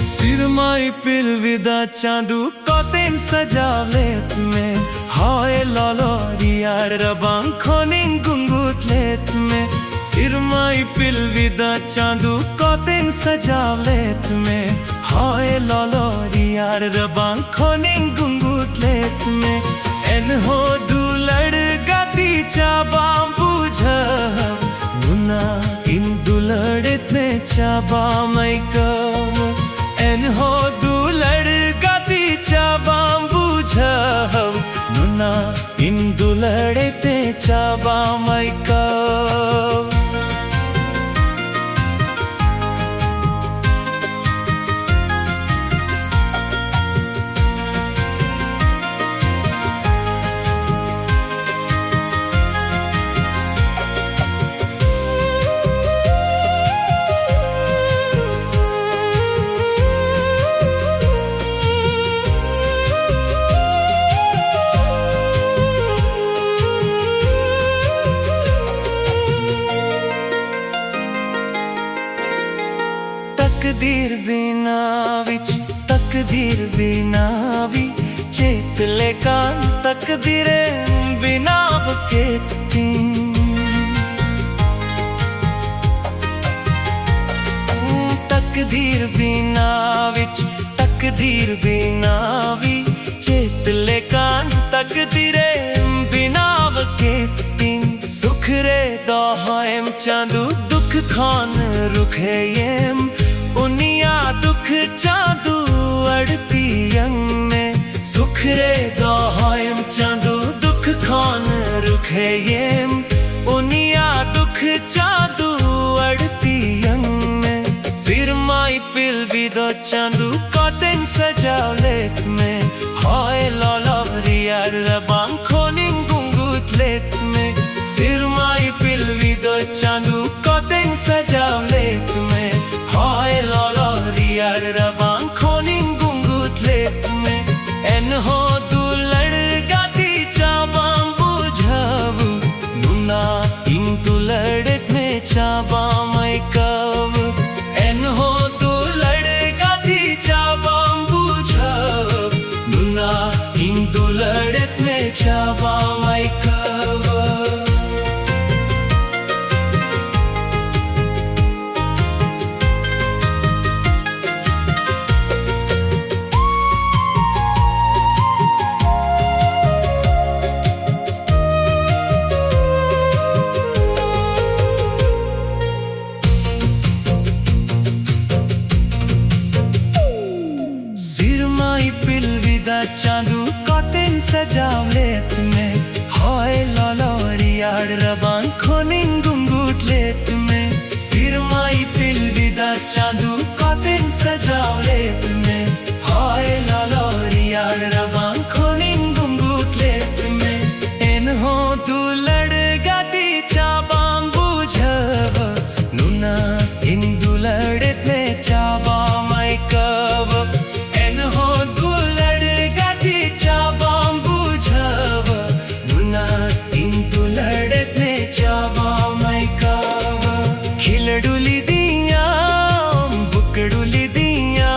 सिरमाई पिलविदा चांदू कतेन सजावलेत में हाय लॉलोरियार रबांग खोनिंग गुंगुतलेत में सिरमाई पिलविदा चांदू कतेन सजावलेत में हाय लॉलोरियार रबांग खोनिंग गुंगुतलेत में एनहो दुलड़ गाती चाबा बुझा मुना इन दुलड़त में चाबा मैकम एनहो दुलड़ गाती चाबा बुझा नुना इन दुलड़ते चाबा मैकम तकदीर बिना भी चेत लेकान तकदीरे बिना बकेती तकदीर बिना भी चेत लेकान तकदीरे बिना बकेती सुख रे दोहम चांदू दुख खान रुखे येम उनिया दुख चांदू अड़ती यंग में सुख रे दोहम चांदू दुख खान रुखे येम उनिया दुख चांदू अड़ती यंग में सिरमाई पिलविदा चांदू कतेन सजावलेत में हाय लॉलोरियार रबांग खोनिंग गुंगुतलेत में सिरमाई पिलविदा चांदू कतेन सजावलेत में हाय लॉलोरियार रबांग खोनिंग गुंगुतलेत में एनहो दुलड़ गाती चाबा बुझाव नुना इन दुलड़त में चाबा मैकव एनहो दुलड़ गाती चाबा बुझाव नुना इन दुलड़त में चाबा मैकव पिलविदा चांदू कतेन सजावलेत में हाय लॉलोरियार रबांग खोनिंग गुंगुतलेत में सिरमाई पिलविदा चांदू कतेन सजावलेत में हाय लॉलोरियार रबांग खोनिंग गुंगुतलेत में एनहो दुलड़ गाती चाबा बुझाव नुना इन दुलड़त में चाबा मैकव एनहो दुलड़ गाती चाबा बुझाव नुना इन दुलड़त में चाबा मैकव खिलडुली दिया बुकड़ुली दिया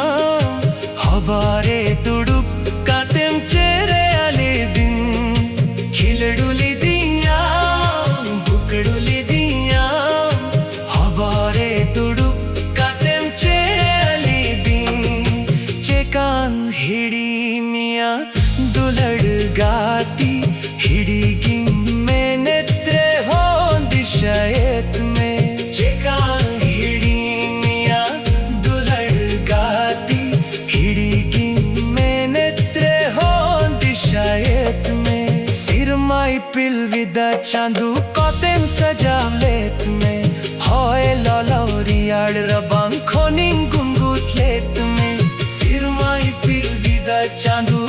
हबारे तुडुप कातेम चेहरे आले दिन खिलडुली दिया बुकड़ुली दिया हबारे तुडुप कातेम चेहरे आले दिन चेकान हिड़ी मिया दुलड़ गाती हिड़ी गिंग में नेत्रे हो दिशायत में चेकान हिड़ी मिया दुलड़ गाती हिड़ी गिंग में नेत्रे हो दिशायत में सिरमाई पिलविदा चांदू कतेन सजावलेत में हाय लॉलोरियार रबांग खोनिंग गुंगुतलेत में सिरमाई पिलविदा चांदू